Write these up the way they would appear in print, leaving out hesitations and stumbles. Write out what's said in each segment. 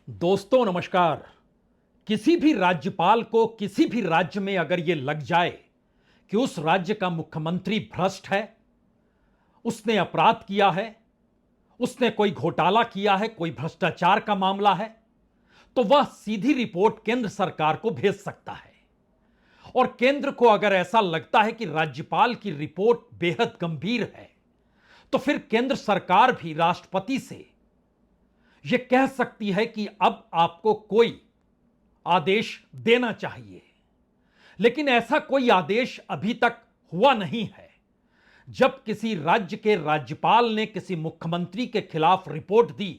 दोस्तों नमस्कार। किसी भी राज्यपाल को किसी भी राज्य में अगर यह लग जाए कि उस राज्य का मुख्यमंत्री भ्रष्ट है, उसने अपराध किया है, उसने कोई घोटाला किया है, कोई भ्रष्टाचार का मामला है, तो वह सीधी रिपोर्ट केंद्र सरकार को भेज सकता है। और केंद्र को अगर ऐसा लगता है कि राज्यपाल की रिपोर्ट बेहद गंभीर है, तो फिर केंद्र सरकार भी राष्ट्रपति से यह कह सकती है कि अब आपको कोई आदेश देना चाहिए। लेकिन ऐसा कोई आदेश अभी तक हुआ नहीं है। जब किसी राज्य के राज्यपाल ने किसी मुख्यमंत्री के खिलाफ रिपोर्ट दी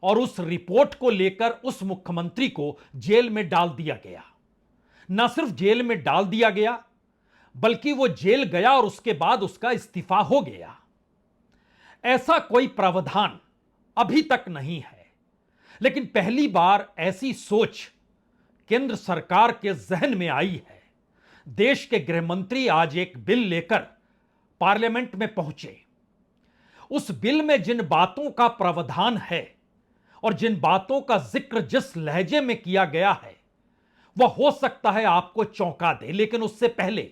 और उस रिपोर्ट को लेकर उस मुख्यमंत्री को जेल में डाल दिया गया, न सिर्फ जेल में डाल दिया गया बल्कि वो जेल गया और उसके बाद उसका इस्तीफा हो गया। ऐसा कोई प्रावधान अभी तक नहीं है। लेकिन पहली बार ऐसी सोच केंद्र सरकार के जहन में आई है। देश के गृह मंत्री आज एक बिल लेकर पार्लियामेंट में पहुंचे। उस बिल में जिन बातों का प्रावधान है और जिन बातों का जिक्र जिस लहजे में किया गया है, वह हो सकता है आपको चौंका दे। लेकिन उससे पहले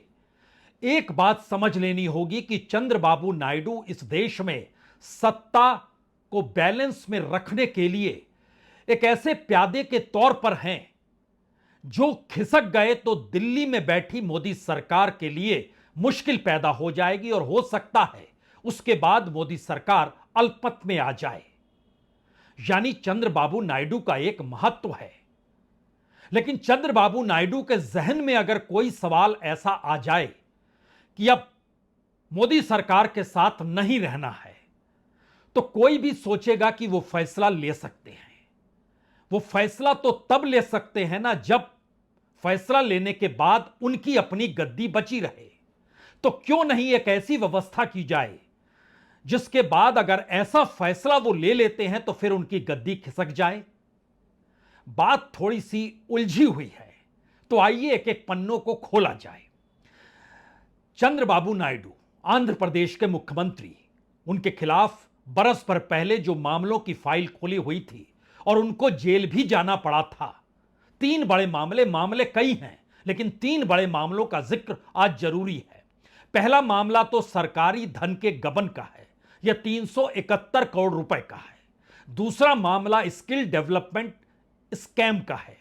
एक बात समझ लेनी होगी कि चंद्रबाबू नायडू इस देश में सत्ता को बैलेंस में रखने के लिए एक ऐसे प्यादे के तौर पर हैं जो खिसक गए तो दिल्ली में बैठी मोदी सरकार के लिए मुश्किल पैदा हो जाएगी और हो सकता है उसके बाद मोदी सरकार अल्पमत में आ जाए। यानी चंद्रबाबू नायडू का एक महत्व है। लेकिन चंद्रबाबू नायडू के जहन में अगर कोई सवाल ऐसा आ जाए कि अब मोदी सरकार के साथ नहीं रहना है, तो कोई भी सोचेगा कि वो फैसला ले सकते हैं। वो फैसला तो तब ले सकते हैं ना जब फैसला लेने के बाद उनकी अपनी गद्दी बची रहे। तो क्यों नहीं एक ऐसी व्यवस्था की जाए जिसके बाद अगर ऐसा फैसला वो ले लेते हैं तो फिर उनकी गद्दी खिसक जाए। बात थोड़ी सी उलझी हुई है, तो आइए एक एक पन्नों को खोला जाए। चंद्रबाबू नायडू आंध्र प्रदेश के मुख्यमंत्री, उनके खिलाफ बरस भर पहले जो मामलों की फाइल खुली हुई थी और उनको जेल भी जाना पड़ा था। 3 बड़े मामले कई हैं, लेकिन 3 बड़े मामलों का जिक्र आज जरूरी है। पहला मामला तो सरकारी धन के गबन का है, यह 371 करोड़ रुपए का है। दूसरा मामला स्किल डेवलपमेंट स्कैम का है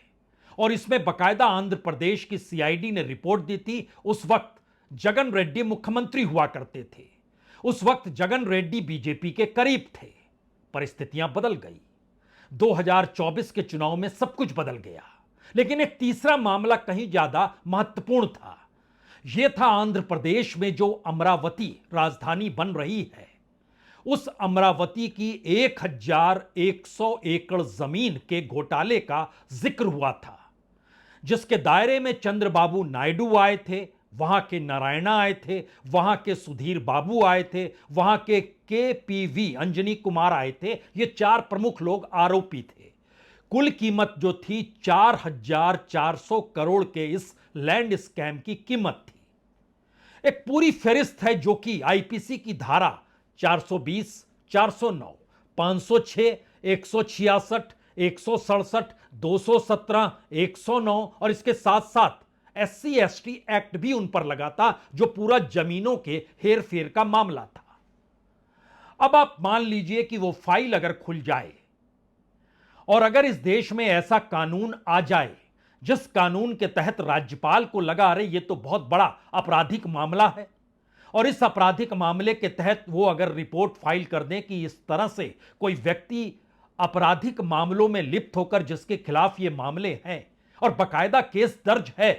और इसमें बकायदा आंध्र प्रदेश की सीआईडी ने रिपोर्ट दी थी। उस वक्त जगन रेड्डी मुख्यमंत्री हुआ करते थे। उस वक्त जगन रेड्डी बीजेपी के करीब थे। परिस्थितियां बदल गई। 2024 के चुनाव में सब कुछ बदल गया। लेकिन एक तीसरा मामला कहीं ज्यादा महत्वपूर्ण था। यह था आंध्र प्रदेश में जो अमरावती राजधानी बन रही है, उस अमरावती की 1100 एकड़ जमीन के घोटाले का जिक्र हुआ था, जिसके दायरे में चंद्रबाबू नायडू आए थे, वहां के नारायणा आए थे, वहां के सुधीर बाबू आए थे, वहां के केपीवी अंजनी कुमार आए थे। ये 4 प्रमुख लोग आरोपी थे। कुल कीमत जो थी 4400 करोड़ के इस लैंड स्कैम की कीमत थी। एक पूरी फहरिस्त है जो कि आईपीसी की धारा 420, 409, 506, 166, 167, 217, 109 और इसके साथ साथ एससी एसटी एक्ट भी उन पर लगा था, जो पूरा जमीनों के हेरफेर का मामला था। अब आप मान लीजिए कि वो फाइल अगर खुल जाए और अगर इस देश में ऐसा कानून आ जाए जिस कानून के तहत राज्यपाल को लगा अरे ये तो बहुत बड़ा आपराधिक मामला है, और इस आपराधिक मामले के तहत वो अगर रिपोर्ट फाइल कर दें कि इस तरह से कोई व्यक्ति आपराधिक मामलों में लिप्त होकर जिसके खिलाफ ये मामले हैं और बकायदा केस दर्ज है,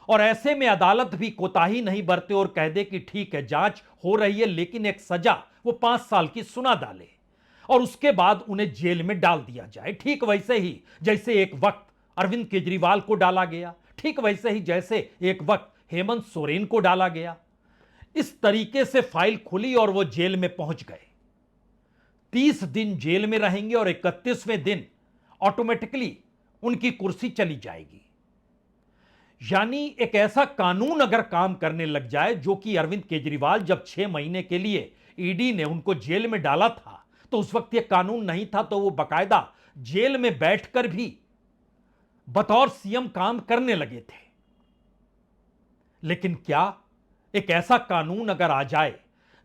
और ऐसे में अदालत भी कोताही नहीं बरते और कह दे कि ठीक है जांच हो रही है, लेकिन एक सजा वो 5 साल की सुना डाले और उसके बाद उन्हें जेल में डाल दिया जाए, ठीक वैसे ही जैसे एक वक्त अरविंद केजरीवाल को डाला गया, ठीक वैसे ही जैसे एक वक्त हेमंत सोरेन को डाला गया। इस तरीके से फाइल खुली और वो जेल में पहुंच गए। 30 दिन जेल में रहेंगे और 31वें दिन ऑटोमेटिकली उनकी कुर्सी चली जाएगी। यानी एक ऐसा कानून अगर काम करने लग जाए, जो कि अरविंद केजरीवाल जब 6 महीने के लिए ईडी ने उनको जेल में डाला था तो उस वक्त यह कानून नहीं था, तो वो बकायदा जेल में बैठकर भी बतौर सीएम काम करने लगे थे। लेकिन क्या एक ऐसा कानून अगर आ जाए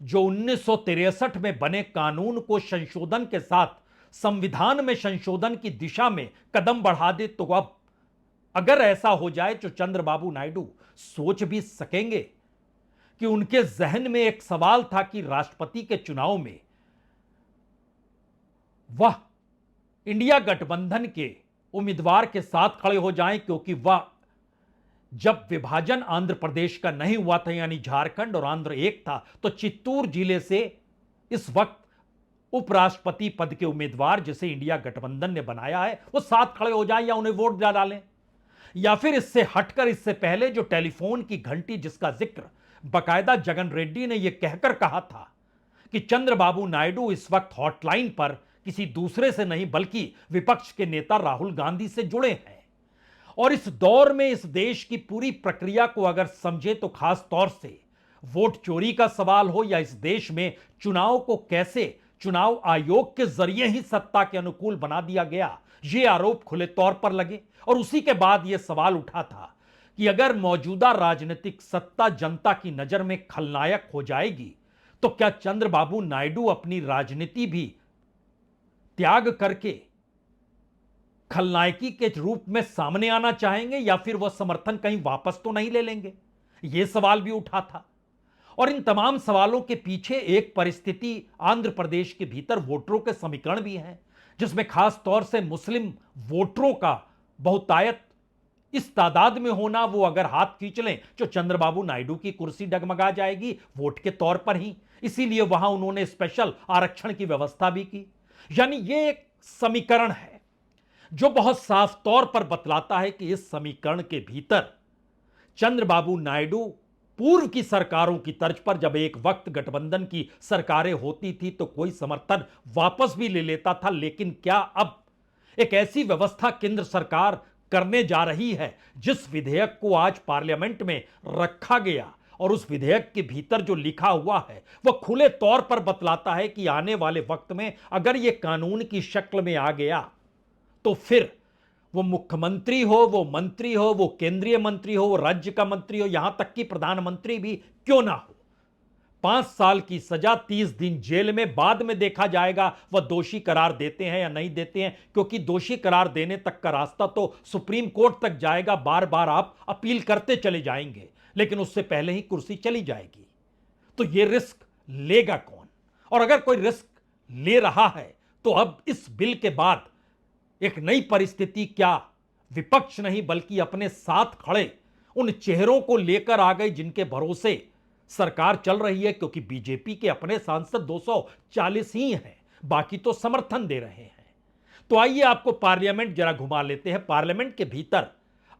जो 1963 में बने कानून को संशोधन के साथ संविधान में संशोधन की दिशा में कदम बढ़ा दे, तो अब अगर ऐसा हो जाए तो चंद्रबाबू नायडू सोच भी सकेंगे कि उनके जहन में एक सवाल था कि राष्ट्रपति के चुनाव में वह इंडिया गठबंधन के उम्मीदवार के साथ खड़े हो जाएं, क्योंकि वह जब विभाजन आंध्र प्रदेश का नहीं हुआ था, यानी झारखंड और आंध्र एक था, तो चित्तूर जिले से इस वक्त उपराष्ट्रपति पद के उम्मीदवार जिसे इंडिया गठबंधन ने बनाया है वो साथ खड़े हो जाएं या उन्हें वोट जा डालें। या फिर इससे हटकर इससे पहले जो टेलीफोन की घंटी जिसका जिक्र बकायदा जगन रेड्डी ने यह कहकर कहा था कि चंद्रबाबू नायडू इस वक्त हॉटलाइन पर किसी दूसरे से नहीं बल्कि विपक्ष के नेता राहुल गांधी से जुड़े हैं। और इस दौर में इस देश की पूरी प्रक्रिया को अगर समझे तो खास तौर से वोट चोरी का सवाल हो या इस देश में चुनाव को कैसे चुनाव आयोग के जरिए ही सत्ता के अनुकूल बना दिया गया, ये आरोप खुले तौर पर लगे। और उसी के बाद यह सवाल उठा था कि अगर मौजूदा राजनीतिक सत्ता जनता की नजर में खलनायक हो जाएगी तो क्या चंद्रबाबू नायडू अपनी राजनीति भी त्याग करके खलनायकी के रूप में सामने आना चाहेंगे, या फिर वह समर्थन कहीं वापस तो नहीं ले लेंगे? यह सवाल भी उठा था। और इन तमाम सवालों के पीछे एक परिस्थिति आंध्र प्रदेश के भीतर वोटरों के समीकरण भी हैं, जिसमें खास तौर से मुस्लिम वोटरों का बहुतायत इस तादाद में होना, वो अगर हाथ खींच लें तो चंद्रबाबू नायडू की कुर्सी डगमगा जाएगी वोट के तौर पर ही। इसीलिए वहां उन्होंने स्पेशल आरक्षण की व्यवस्था भी की। यानी यह एक समीकरण है जो बहुत साफ तौर पर बतलाता है कि इस समीकरण के भीतर चंद्रबाबू नायडू पूर्व की सरकारों की तर्ज पर, जब एक वक्त गठबंधन की सरकारें होती थी तो कोई समर्थन वापस भी ले लेता था, लेकिन क्या अब एक ऐसी व्यवस्था केंद्र सरकार करने जा रही है जिस विधेयक को आज पार्लियामेंट में रखा गया और उस विधेयक के भीतर जो लिखा हुआ है वह खुले तौर पर बतलाता है कि आने वाले वक्त में अगर यह कानून की शक्ल में आ गया तो फिर वो मुख्यमंत्री हो, वो मंत्री हो, वो केंद्रीय मंत्री हो, वो राज्य का मंत्री हो, यहां तक कि प्रधानमंत्री भी क्यों ना हो, 5 साल की सजा, 30 दिन जेल में, बाद में देखा जाएगा वह दोषी करार देते हैं या नहीं देते हैं, क्योंकि दोषी करार देने तक का रास्ता तो सुप्रीम कोर्ट तक जाएगा, बार बार आप अपील करते चले जाएंगे, लेकिन उससे पहले ही कुर्सी चली जाएगी। तो यह रिस्क लेगा कौन? और अगर कोई रिस्क ले रहा है तो अब इस बिल के बाद एक नई परिस्थिति क्या विपक्ष नहीं बल्कि अपने साथ खड़े उन चेहरों को लेकर आ गए जिनके भरोसे सरकार चल रही है, क्योंकि बीजेपी के अपने सांसद 240 ही हैं, बाकी तो समर्थन दे रहे हैं। तो आइए आपको पार्लियामेंट जरा घुमा लेते हैं। पार्लियामेंट के भीतर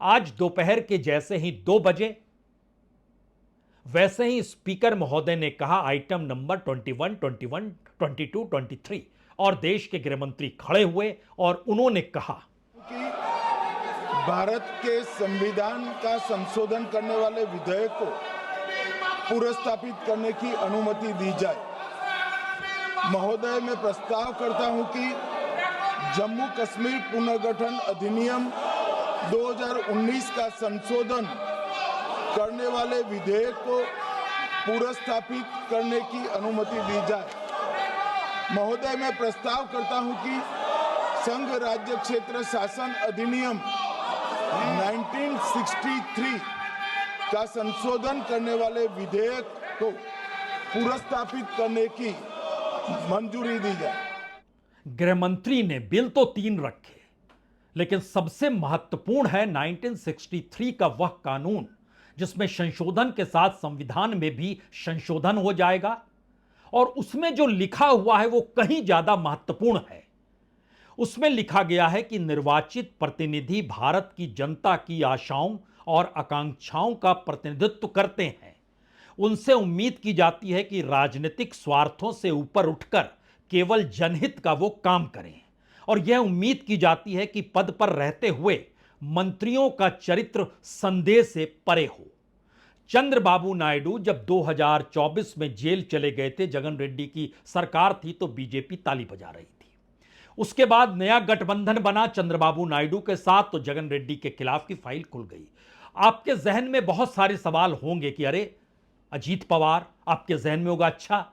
आज दोपहर के जैसे ही 2 बजे वैसे ही स्पीकर महोदय ने कहा आइटम नंबर 21, 21, 22, 23 और देश के गृह मंत्री खड़े हुए और उन्होंने कहा कि भारत के संविधान का संशोधन करने वाले विधेयक को पुनर्स्थापित करने की अनुमति दी जाए। महोदय, मैं प्रस्ताव करता हूं कि जम्मू कश्मीर पुनर्गठन अधिनियम 2019 का संशोधन करने वाले विधेयक को पुनर्स्थापित करने की अनुमति दी जाए। महोदय, मैं प्रस्ताव करता हूं कि संघ राज्य क्षेत्र शासन अधिनियम 1963 का संशोधन करने वाले विधेयक को पुनर्स्थापित करने की मंजूरी दी जाए। गृह मंत्री ने बिल तो 3 रखे, लेकिन सबसे महत्वपूर्ण है 1963 का वह कानून जिसमें संशोधन के साथ संविधान में भी संशोधन हो जाएगा, और उसमें जो लिखा हुआ है वो कहीं ज्यादा महत्वपूर्ण है। उसमें लिखा गया है कि निर्वाचित प्रतिनिधि भारत की जनता की आशाओं और आकांक्षाओं का प्रतिनिधित्व करते हैं। उनसे उम्मीद की जाती है कि राजनीतिक स्वार्थों से ऊपर उठकर केवल जनहित का वो काम करें, और यह उम्मीद की जाती है कि पद पर रहते हुए मंत्रियों का चरित्र संदेह से परे हो। चंद्रबाबू नायडू जब 2024 में जेल चले गए थे, जगन रेड्डी की सरकार थी तो बीजेपी ताली बजा रही थी। उसके बाद नया गठबंधन बना चंद्रबाबू नायडू के साथ, तो जगन रेड्डी के खिलाफ की फाइल खुल गई। आपके जहन में बहुत सारे सवाल होंगे कि अरे अजीत पवार, आपके जहन में होगा अच्छा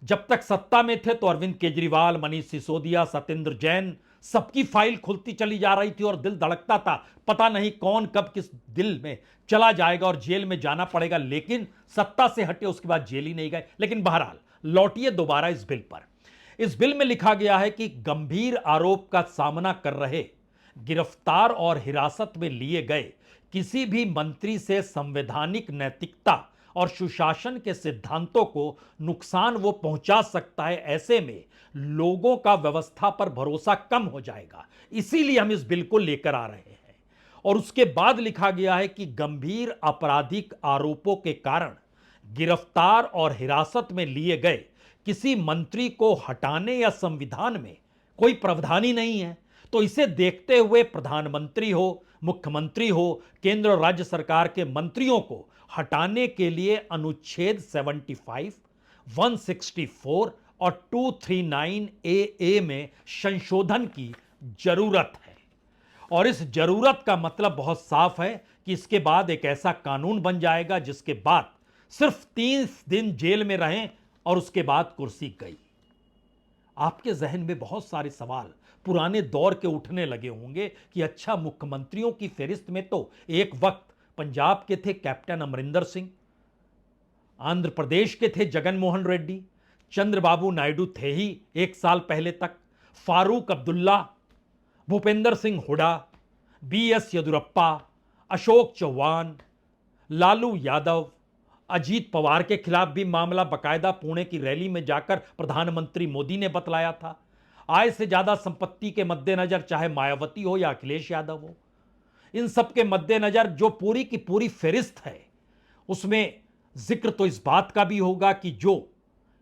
जब तक सत्ता में थे तो अरविंद केजरीवाल, मनीष सिसोदिया, सत्येंद्र जैन, सबकी फाइल खुलती चली जा रही थी और दिल धड़कता था, पता नहीं कौन कब किस दिल में चला जाएगा और जेल में जाना पड़ेगा। लेकिन सत्ता से हटे उसके बाद जेल ही नहीं गए। लेकिन बहरहाल लौटिए दोबारा इस बिल पर। इस बिल में लिखा गया है कि गंभीर आरोप का सामना कर रहे, गिरफ्तार और हिरासत में लिए गए किसी भी मंत्री से संवैधानिक नैतिकता और सुशासन के सिद्धांतों को नुकसान वो पहुंचा सकता है। ऐसे में लोगों का व्यवस्था पर भरोसा कम हो जाएगा, इसीलिए हम इस बिल को लेकर आ रहे हैं। और उसके बाद लिखा गया है कि गंभीर आपराधिक आरोपों के कारण गिरफ्तार और हिरासत में लिए गए किसी मंत्री को हटाने या संविधान में कोई प्रावधान ही नहीं है। तो इसे देखते हुए प्रधानमंत्री हो, मुख्यमंत्री हो, केंद्र और राज्य सरकार के मंत्रियों को हटाने के लिए अनुच्छेद 75, 164 और 239 ए में संशोधन की जरूरत है। और इस जरूरत का मतलब बहुत साफ है कि इसके बाद एक ऐसा कानून बन जाएगा जिसके बाद सिर्फ 30 दिन जेल में रहें और उसके बाद कुर्सी गई। आपके जहन में बहुत सारे सवाल पुराने दौर के उठने लगे होंगे कि अच्छा, मुख्यमंत्रियों की फहरिस्त में तो एक वक्त पंजाब के थे कैप्टन अमरिंदर सिंह, आंध्र प्रदेश के थे जगन मोहन रेड्डी, चंद्रबाबू नायडू थे ही एक साल पहले तक, फारूक अब्दुल्ला, भूपेंद्र सिंह हुड्डा, BS येदियुरप्पा, अशोक चौहान, लालू यादव, अजीत पवार के खिलाफ भी मामला बकायदा पुणे की रैली में जाकर प्रधानमंत्री मोदी ने बतलाया था। आय से ज्यादा संपत्ति के मद्देनजर चाहे मायावती हो या अखिलेश यादव हो, इन सब के मद्देनजर जो पूरी की पूरी फहरिस्त है उसमें जिक्र तो इस बात का भी होगा कि जो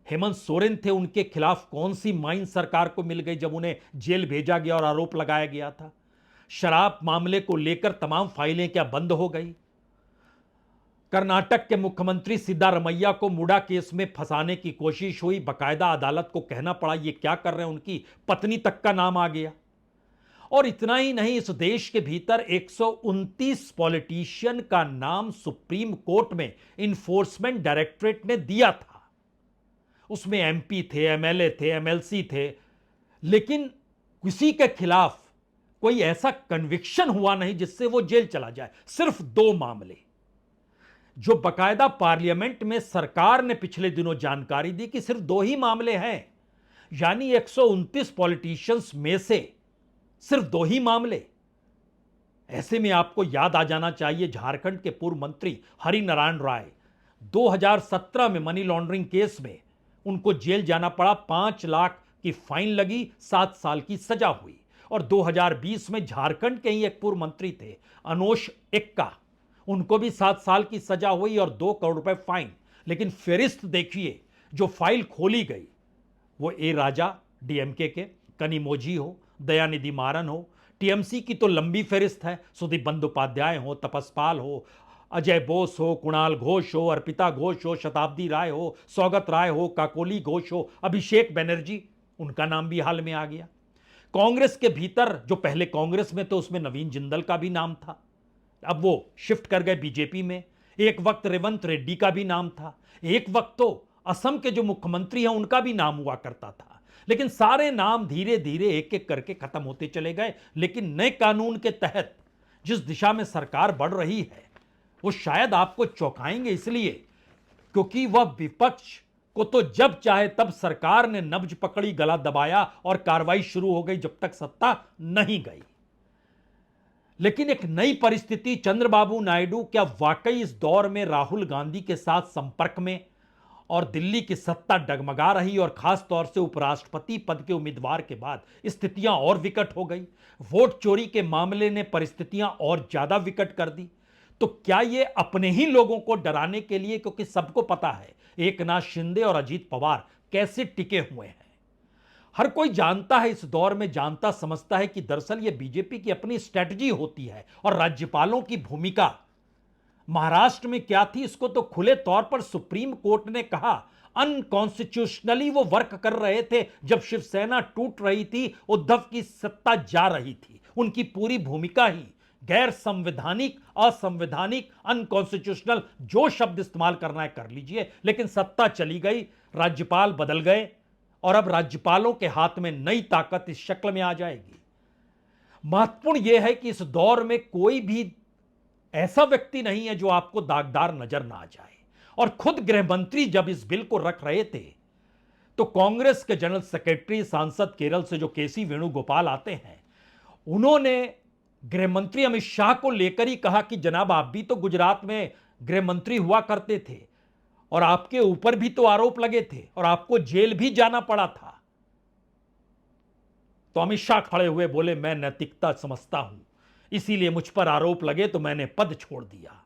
हेमंत सोरेन थे उनके खिलाफ कौन सी माइन सरकार को मिल गई जब उन्हें जेल भेजा गया और आरोप लगाया गया था। शराब मामले को लेकर तमाम फाइलें क्या बंद हो गई। कर्नाटक के मुख्यमंत्री सिद्धारमैया को मुडा केस में फंसाने की कोशिश हुई, बकायदा अदालत को कहना पड़ा ये क्या कर रहे हैं, उनकी पत्नी तक का नाम आ गया। और इतना ही नहीं, इस देश के भीतर 129 पॉलिटिशियन का नाम सुप्रीम कोर्ट में इन्फोर्समेंट डायरेक्टरेट ने दिया था। उसमें MP थे, MLA थे, MLC थे, लेकिन किसी के खिलाफ कोई ऐसा कन्विक्शन हुआ नहीं जिससे वो जेल चला जाए। सिर्फ 2 मामले जो बकायदा पार्लियामेंट में सरकार ने पिछले दिनों जानकारी दी कि सिर्फ 2 ही मामले हैं, यानी 129 पॉलिटिशियंस में से सिर्फ 2 ही मामले। ऐसे में आपको याद आ जाना चाहिए झारखंड के पूर्व मंत्री हरिनारायण राय, 2017 में मनी लॉन्ड्रिंग केस में उनको जेल जाना पड़ा, 5 लाख की फाइन लगी, 7 साल की सजा हुई। और 2020 में झारखंड के ही एक पूर्व मंत्री थे अनोश एक्का, उनको भी 7 साल की सजा हुई और 2 करोड़ रुपए फाइन। लेकिन फेरिस्त देखिए, जो फाइल खोली गई वो ए राजा DMK के, कनिमोझी हो, दयानिधि मारन हो, TMC की तो लंबी फेरिस्त है, सुदीप बंदोपाध्याय हो, तपस्पाल हो, अजय बोस हो, कुणाल घोष हो, अर्पिता घोष हो, शताब्दी राय हो, सौगत राय हो, काकोली घोष हो, अभिषेक बनर्जी, उनका नाम भी हाल में आ गया। कांग्रेस के भीतर जो पहले कांग्रेस में तो उसमें नवीन जिंदल का भी नाम था, अब वो शिफ्ट कर गए बीजेपी में। एक वक्त रेवंत रेड्डी का भी नाम था, एक वक्त तो असम के जो मुख्यमंत्री हैं उनका भी नाम हुआ करता था। लेकिन सारे नाम धीरे धीरे एक एक करके खत्म होते चले गए। लेकिन नए कानून के तहत जिस दिशा में सरकार बढ़ रही है वो शायद आपको चौंकाएंगे, इसलिए क्योंकि वह विपक्ष को तो जब चाहे तब सरकार ने नब्ज पकड़ी, गला दबाया और कार्रवाई शुरू हो गई जब तक सत्ता नहीं गई। लेकिन एक नई परिस्थिति, चंद्रबाबू नायडू क्या वाकई इस दौर में राहुल गांधी के साथ संपर्क में, और दिल्ली की सत्ता डगमगा रही और खास तौर से उपराष्ट्रपति पद के उम्मीदवार के बाद स्थितियां और विकट हो गई। वोट चोरी के मामले ने परिस्थितियां और ज्यादा विकट कर दी। तो क्या ये अपने ही लोगों को डराने के लिए, क्योंकि सबको पता है एकनाथ शिंदे और अजीत पवार कैसे टिके हुए हैं। हर कोई जानता है, इस दौर में जानता समझता है कि दरअसल ये बीजेपी की अपनी स्ट्रैटेजी होती है और राज्यपालों की भूमिका महाराष्ट्र में क्या थी इसको तो खुले तौर पर सुप्रीम कोर्ट ने कहा। अनकॉन्स्टिट्यूशनली वो वर्क कर रहे थे जब शिवसेना टूट रही थी, उद्धव की सत्ता जा रही थी। उनकी पूरी भूमिका ही गैर संवैधानिक, असंवैधानिक, अनकॉन्स्टिट्यूशनल, जो शब्द इस्तेमाल करना है कर लीजिए, लेकिन सत्ता चली गई, राज्यपाल बदल गए और अब राज्यपालों के हाथ में नई ताकत इस शक्ल में आ जाएगी। महत्वपूर्ण यह है कि इस दौर में कोई भी ऐसा व्यक्ति नहीं है जो आपको दागदार नजर ना आ जाए। और खुद गृह मंत्री जब इस बिल को रख रहे थे तो कांग्रेस के जनरल सेक्रेटरी, सांसद केरल से जो केसी वेणुगोपाल आते हैं, उन्होंने गृह मंत्री अमित शाह को लेकर ही कहा कि जनाब आप भी तो गुजरात में गृह मंत्री हुआ करते थे और आपके ऊपर भी तो आरोप लगे थे और आपको जेल भी जाना पड़ा था। तो अमित शाह खड़े हुए बोले, मैं नैतिकता समझता हूं, इसीलिए मुझ पर आरोप लगे तो मैंने पद छोड़ दिया।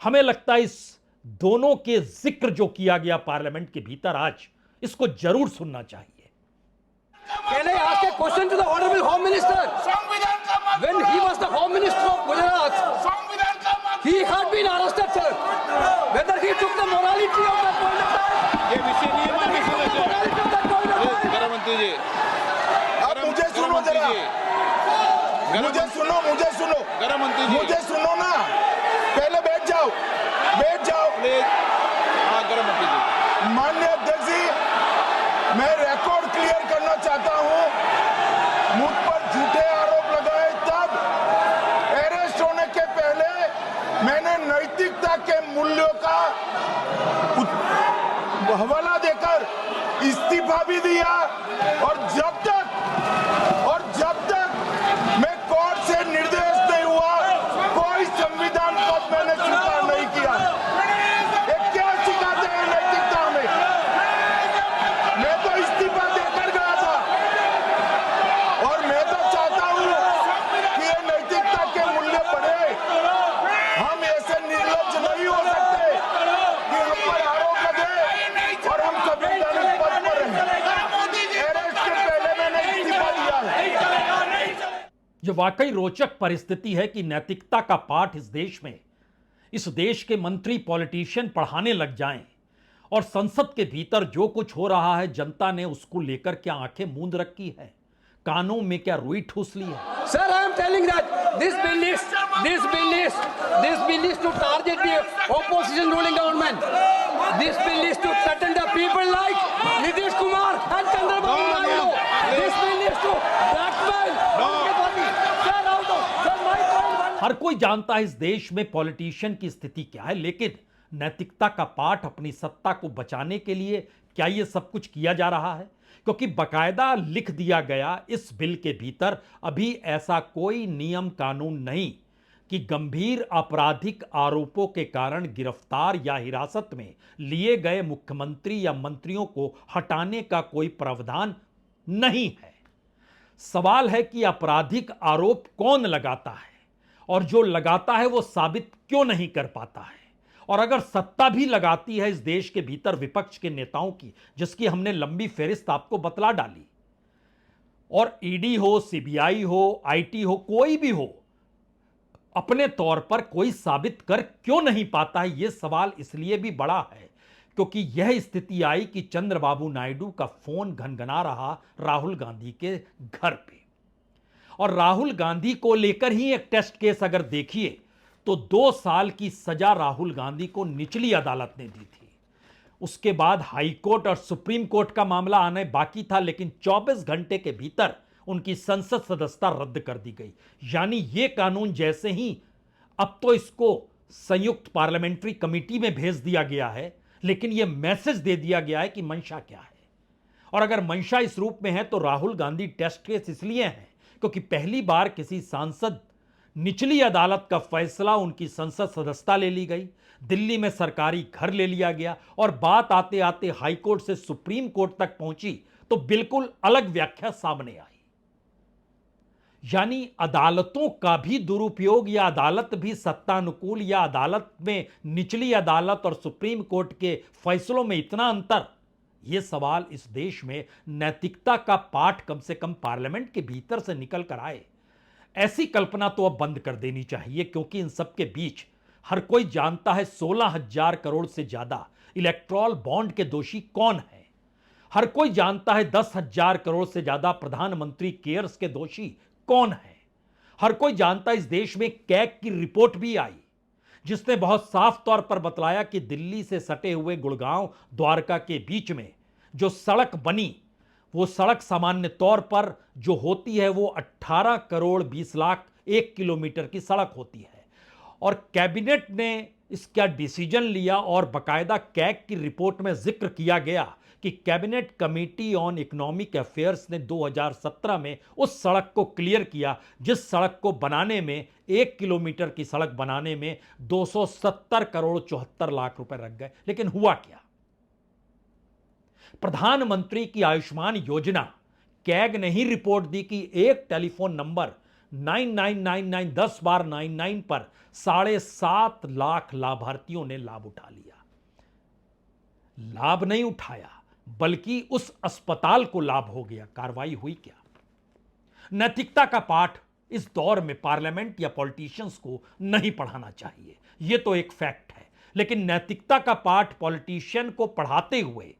हमें लगता है इस दोनों के जिक्र जो किया गया पार्लियामेंट के भीतर आज, इसको जरूर सुनना चाहिए। Can I ask a question to the Honorable Home Minister? When he was the Home Minister of Gujarat, he had been arrested, sir. Whether he took the morality of that point of time, ये विषय नहीं है माननीय सदस्य। morality of that point of time. गृह मंत्री जी, अब मुझे सुनो जरा, मुझे सुनो गृह मंत्री जी, मुझे सुनो ना, पहले बैठ जाओ। प्लीज। हाँ, गृह मंत्री जी। माननीय अध्यक्ष जी, मैं रिकॉर्ड क्लियर करना चाहता हूं। मुझ पर झूठे आरोप लगाए तब अरेस्ट होने के पहले मैंने नैतिकता के मूल्यों का हवाला देकर इस्तीफा भी दिया और जब तक मैं कोर्ट से निर्देश नहीं हुआ, कोई संविधान पद मैंने स्वीकार नहीं किया। ये क्या सिखाते हैं नैतिकता में? मैं तो इस्तीफा देकर गया था और मैं तो चाहता हूं कि ये नैतिकता के मूल्य बढ़े। हम ऐसे निर्लज्ज नहीं हो सकते कि हम पर आरोप लगे और हम संवैधानिक पद पर रहें। अरेस्ट के पहले मैंने इस्तीफा दिया है। जो वाकई रोचक परिस्थिति है कि नैतिकता का पाठ इस देश के मंत्री, पॉलिटिशियन पढ़ाने लग जाएं और संसद के भीतर जो कुछ हो रहा है जनता ने उसको लेकर क्या आंखें मूंद रखी है, कानून में क्या रुई ठूस ली है। Sir, I am telling that this bill is to target the opposition ruling government. This bill is to threaten the people like Nitish Kumar and Chandrababu Naidu. This bill is to blackmail the party. Sir, out of sir, my point. हर कोई जानता है इस देश में politician की स्थिति क्या है, लेकिन नैतिकता का पाठ अपनी सत्ता को बचाने के लिए क्या यह सब कुछ किया जा रहा है? क्योंकि बकायदा लिख दिया गया इस बिल के भीतर अभी ऐसा कोई नियम कानून नहीं कि गंभीर आपराधिक आरोपों के कारण गिरफ्तार या हिरासत में लिए गए मुख्यमंत्री या मंत्रियों को हटाने का कोई प्रावधान नहीं है। सवाल है कि आपराधिक आरोप कौन लगाता है और जो लगाता है वो साबित क्यों नहीं कर पाता है। और अगर सत्ता भी लगाती है इस देश के भीतर विपक्ष के नेताओं की, जिसकी हमने लंबी फेरिस्त आपको बतला डाली, और ईडी हो, सीबीआई हो, आईटी हो, कोई भी हो, अपने तौर पर कोई साबित कर क्यों नहीं पाता है? यह सवाल इसलिए भी बड़ा है क्योंकि यह स्थिति आई कि चंद्रबाबू नायडू का फोन घनघना रहा राहुल गांधी के घर पे, और राहुल गांधी को लेकर ही एक टेस्ट केस अगर देखिए तो 2 साल की सजा राहुल गांधी को निचली अदालत ने दी थी। उसके बाद हाई कोर्ट और सुप्रीम कोर्ट का मामला आने बाकी था, लेकिन 24 घंटे के भीतर उनकी संसद सदस्यता रद्द कर दी गई। यानी यह कानून जैसे ही अब तो इसको संयुक्त पार्लियामेंट्री कमेटी में भेज दिया गया है, लेकिन यह मैसेज दे दिया गया है कि मंशा क्या है। और अगर मंशा इस रूप में है तो राहुल गांधी टेस्ट केस इसलिए है क्योंकि पहली बार किसी सांसद निचली अदालत का फैसला उनकी संसद सदस्यता ले ली गई, दिल्ली में सरकारी घर ले लिया गया और बात आते आते हाईकोर्ट से सुप्रीम कोर्ट तक पहुंची तो बिल्कुल अलग व्याख्या सामने आई। यानी अदालतों का भी दुरुपयोग या अदालत भी सत्तानुकूल या अदालत में निचली अदालत और सुप्रीम कोर्ट के फैसलों में इतना अंतर, यह सवाल इस देश में नैतिकता का पाठ कम से कम पार्लियामेंट के भीतर से निकल कर आए, ऐसी कल्पना तो अब बंद कर देनी चाहिए। क्योंकि इन सब के बीच हर कोई जानता है 16,000 करोड़ से ज्यादा इलेक्ट्रॉल बॉन्ड के दोषी कौन है। हर कोई जानता है 10,000 करोड़ से ज्यादा प्रधानमंत्री केयर्स के दोषी कौन है। हर कोई जानता है इस देश में कैग की रिपोर्ट भी आई जिसने बहुत साफ तौर पर बतलाया कि दिल्ली से सटे हुए गुड़गांव द्वारका के बीच में जो सड़क बनी वो सड़क सामान्य तौर पर जो होती है वो 18 करोड़ 20 लाख 1 किलोमीटर की सड़क होती है। और कैबिनेट ने इसका डिसीजन लिया और बकायदा कैग की रिपोर्ट में जिक्र किया गया कि cabinet committee on economic affairs ने 2017 में उस सड़क को क्लियर किया जिस सड़क को बनाने में 1 किलोमीटर की सड़क बनाने में 270 करोड़ 74 लाख रुपए लग गए। लेकिन हुआ क्या? प्रधानमंत्री की आयुष्मान योजना कैग ने ही रिपोर्ट दी कि एक टेलीफोन नंबर 9999 10 बार 99 पर 7.5 लाख लाभार्थियों ने लाभ उठा लिया। लाभ नहीं उठाया बल्कि उस अस्पताल को लाभ हो गया। कार्रवाई हुई क्या? नैतिकता का पाठ इस दौर में पार्लियामेंट या पॉलिटिशियंस को नहीं पढ़ाना चाहिए, यह तो एक फैक्ट है। लेकिन नैतिकता का पाठ पॉलिटिशियन को पढ़ाते हुए,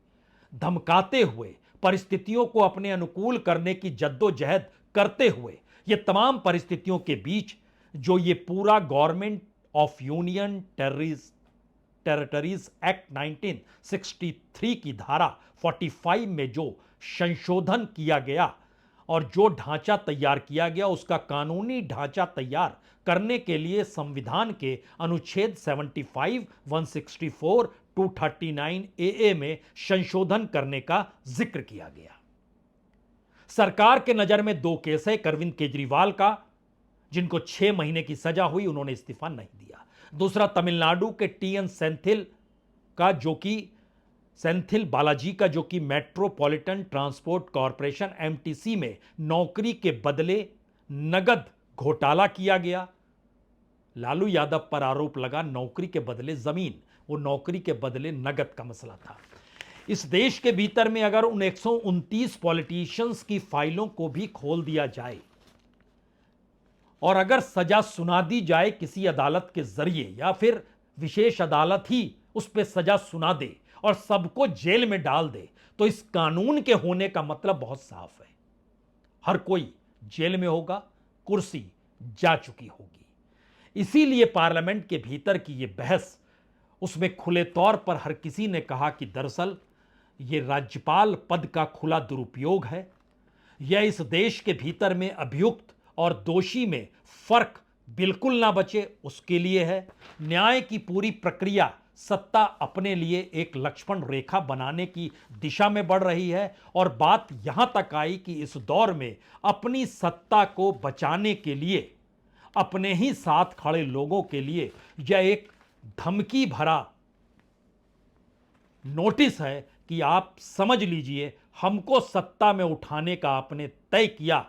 धमकाते हुए, परिस्थितियों को अपने अनुकूल करने की जद्दोजहद करते हुए, ये तमाम परिस्थितियों के बीच जो ये पूरा government of union territories act 1963 की धारा 45 में जो संशोधन किया गया और जो ढांचा तैयार किया गया उसका कानूनी ढांचा तैयार करने के लिए संविधान के अनुच्छेद 75, 164, 239 AA में संशोधन करने का जिक्र किया गया। सरकार के नजर में दो केस है। अरविंद केजरीवाल का जिनको 6 महीने की सजा हुई, उन्होंने इस्तीफा नहीं दिया। दूसरा तमिलनाडु के TN सेंथिल का जो कि सेंथिल बालाजी का जो कि मेट्रोपॉलिटन ट्रांसपोर्ट कॉरपोरेशन MTC में नौकरी के बदले नगद घोटाला किया गया। लालू यादव पर आरोप लगा नौकरी के बदले जमीन, वो नौकरी के बदले नगद का मसला था। इस देश के भीतर में अगर उन 129 पॉलिटिशियंस की फाइलों को भी खोल दिया जाए और अगर सजा सुना दी जाए किसी अदालत के जरिए या फिर विशेष अदालत ही उस पर सजा सुना दे और सबको जेल में डाल दे, तो इस कानून के होने का मतलब बहुत साफ है, हर कोई जेल में होगा, कुर्सी जा चुकी होगी। इसीलिए पार्लियामेंट के भीतर की यह बहस, उसमें खुले तौर पर हर किसी ने कहा कि दरअसल यह राज्यपाल पद का खुला दुरुपयोग है। यह इस देश के भीतर में अभियुक्त और दोषी में फर्क बिल्कुल ना बचे उसके लिए है। न्याय की पूरी प्रक्रिया सत्ता अपने लिए एक लक्ष्मण रेखा बनाने की दिशा में बढ़ रही है और बात यहां तक आई कि इस दौर में अपनी सत्ता को बचाने के लिए अपने ही साथ खड़े लोगों के लिए यह एक धमकी भरा नोटिस है कि आप समझ लीजिए, हमको सत्ता में उठाने का आपने तय किया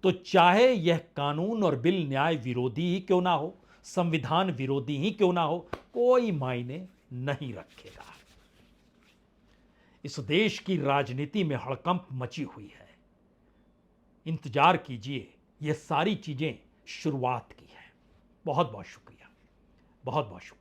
तो चाहे यह कानून और बिल न्याय विरोधी ही क्यों ना हो, संविधान विरोधी ही क्यों ना हो, कोई मायने नहीं रखेगा। इस देश की राजनीति में हड़कंप मची हुई है। इंतजार कीजिए, यह सारी चीजें शुरुआत की है। बहुत बहुत शुक्रिया, बहुत बहुत शुक्रिया।